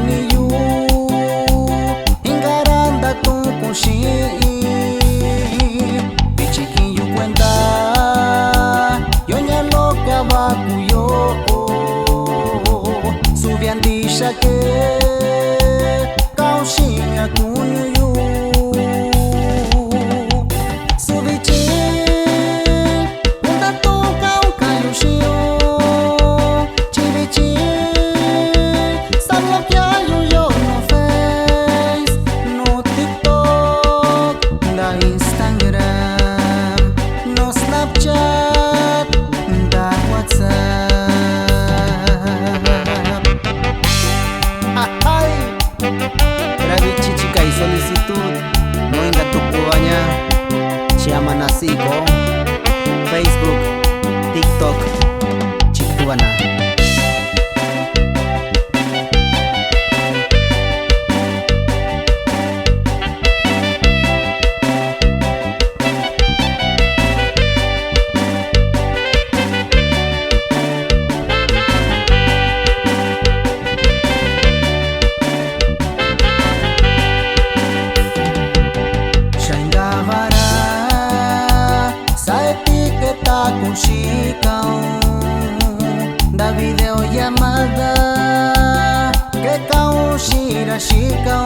ni yu ingaranda tu kushi pichiquillo cuenta yoña loca bacuyo subiandisha que cauchinha kunyu yu subichi unda tu kau kayushio chibichi sabloqueayo yo no Face no TikTok da Instagram no Snapchat da WhatsApp ay Grabe chichica y solicitud no inda tu cubaña llama nasico Facebook TikTok chictubana da videollamada que caushira shika